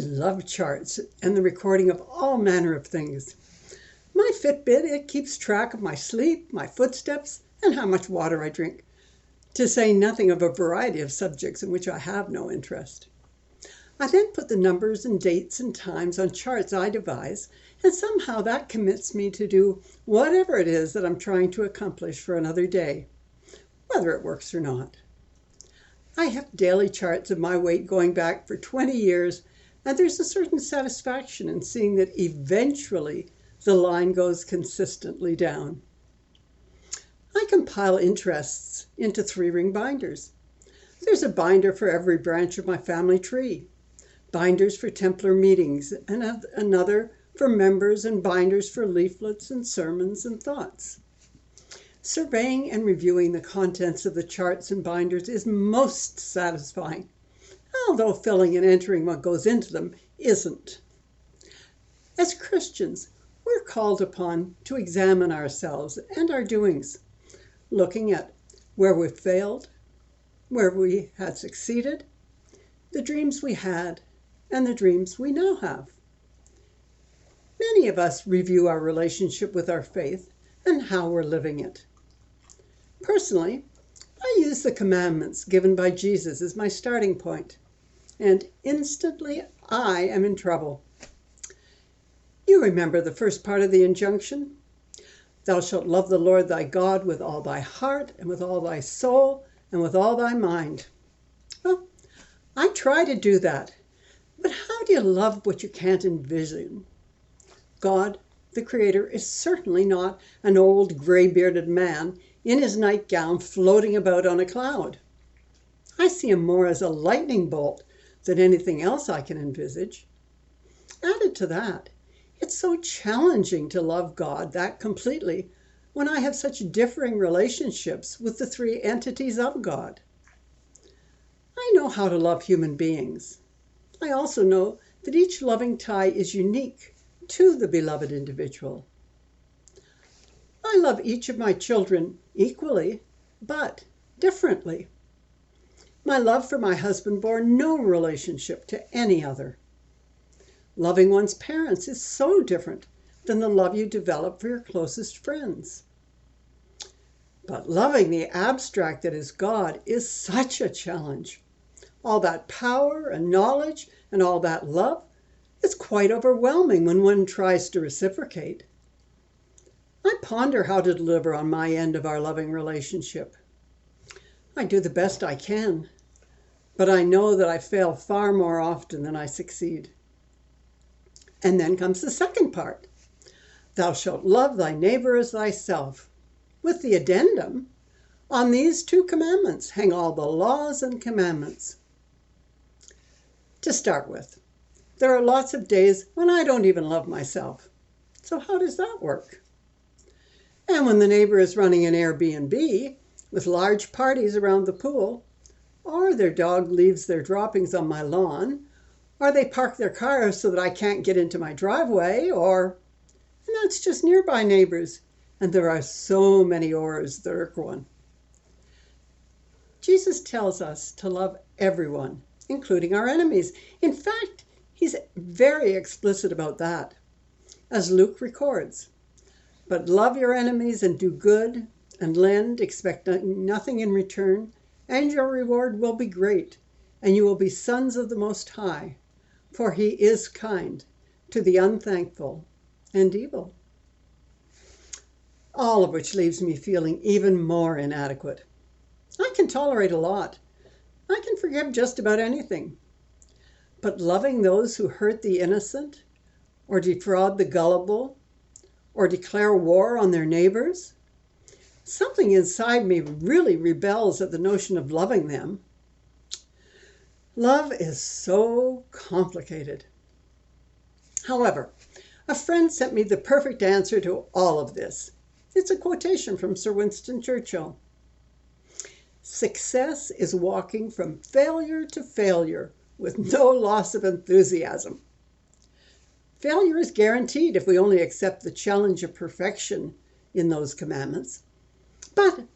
love charts and the recording of all manner of things. My Fitbit, it keeps track of my sleep, my footsteps, and how much water I drink, to say nothing of a variety of subjects in which I have no interest. I then put the numbers and dates and times on charts I devise, and somehow that commits me to do whatever it is that I'm trying to accomplish for another day, whether it works or not. I have daily charts of my weight going back for 20 years, and there's a certain satisfaction in seeing that eventually the line goes consistently down. I compile interests into 3-ring binders. There's a binder for every branch of my family tree, binders for Templar meetings, and another for members, and binders for leaflets and sermons and thoughts. Surveying and reviewing the contents of the charts and binders is most satisfying, although filling and entering what goes into them isn't. As Christians, we're called upon to examine ourselves and our doings, looking at where we've failed, where we had succeeded, the dreams we had, and the dreams we now have. Many of us review our relationship with our faith and how we're living it. Personally, I use the commandments given by Jesus as my starting point, and instantly I am in trouble. You remember the first part of the injunction? Thou shalt love the Lord thy God with all thy heart, and with all thy soul, and with all thy mind. Well, I try to do that, but how do you love what you can't envision? God, the Creator, is certainly not an old gray-bearded man in his nightgown floating about on a cloud. I see him more as a lightning bolt than anything else I can envisage. Added to that, it's so challenging to love God that completely when I have such differing relationships with the 3 entities of God. I know how to love human beings. I also know that each loving tie is unique to the beloved individual. I love each of my children equally, but differently. My love for my husband bore no relationship to any other. Loving one's parents is so different than the love you develop for your closest friends. But loving the abstract that is God is such a challenge. All that power and knowledge and all that love is quite overwhelming when one tries to reciprocate. I ponder how to deliver on my end of our loving relationship. I do the best I can, but I know that I fail far more often than I succeed. And then comes the second part. Thou shalt love thy neighbor as thyself, with the addendum, on these 2 commandments hang all the laws and commandments. To start with, there are lots of days when I don't even love myself. So how does that work? And when the neighbor is running an Airbnb with large parties around the pool, or their dog leaves their droppings on my lawn, or they park their car so that I can't get into my driveway, and that's just nearby neighbors, and there are so many ors that irk one. Jesus tells us to love everyone, including our enemies. In fact, he's very explicit about that, as Luke records. But love your enemies and do good and lend, expecting nothing in return, and your reward will be great, and you will be sons of the Most High, for he is kind to the unthankful and evil. All of which leaves me feeling even more inadequate. I can tolerate a lot. I can forgive just about anything. But loving those who hurt the innocent, or defraud the gullible, or declare war on their neighbors, something inside me really rebels at the notion of loving them. Love is so complicated. However, a friend sent me the perfect answer to all of this. It's a quotation from Sir Winston Churchill. Success is walking from failure to failure with no loss of enthusiasm. Failure is guaranteed if we only accept the challenge of perfection in those commandments. But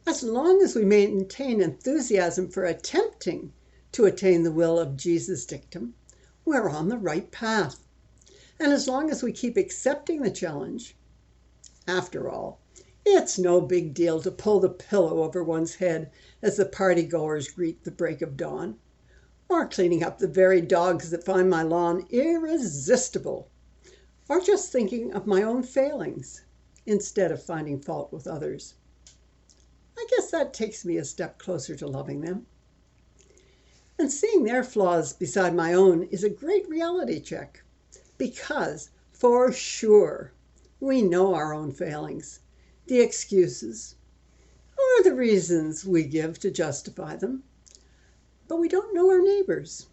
as long as we maintain enthusiasm for attempting to attain the will of Jesus' dictum, we're on the right path. And as long as we keep accepting the challenge, after all, it's no big deal to pull the pillow over one's head as the partygoers greet the break of dawn, or cleaning up the very dogs that find my lawn irresistible, or just thinking of my own failings instead of finding fault with others. I guess that takes me a step closer to loving them. And seeing their flaws beside my own is a great reality check, because for sure we know our own failings, the excuses, or the reasons we give to justify them. But we don't know our neighbors.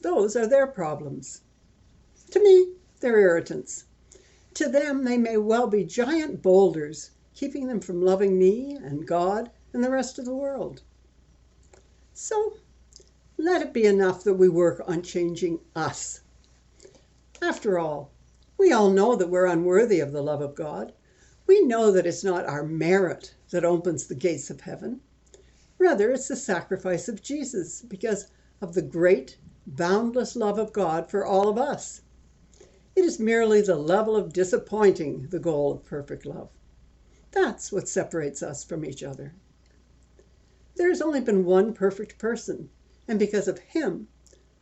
Those are their problems. To me, they're irritants. To them, they may well be giant boulders, keeping them from loving me and God and the rest of the world. So, let it be enough that we work on changing us. After all, we all know that we're unworthy of the love of God. We know that it's not our merit that opens the gates of heaven. Rather, it's the sacrifice of Jesus because of the great, boundless love of God for all of us. It is merely the level of disappointing the goal of perfect love. That's what separates us from each other. There has only been one perfect person, and because of him,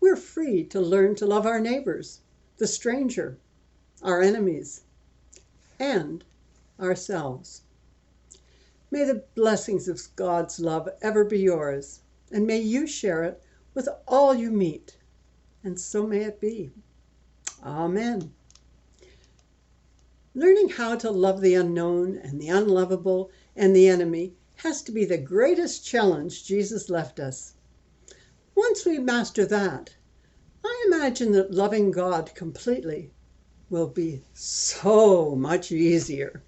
we're free to learn to love our neighbors, the stranger, our enemies, and ourselves. May the blessings of God's love ever be yours, and may you share it with all you meet, and so may it be. Amen. Learning how to love the unknown and the unlovable and the enemy has to be the greatest challenge Jesus left us. Once we master that, I imagine that loving God completely will be so much easier.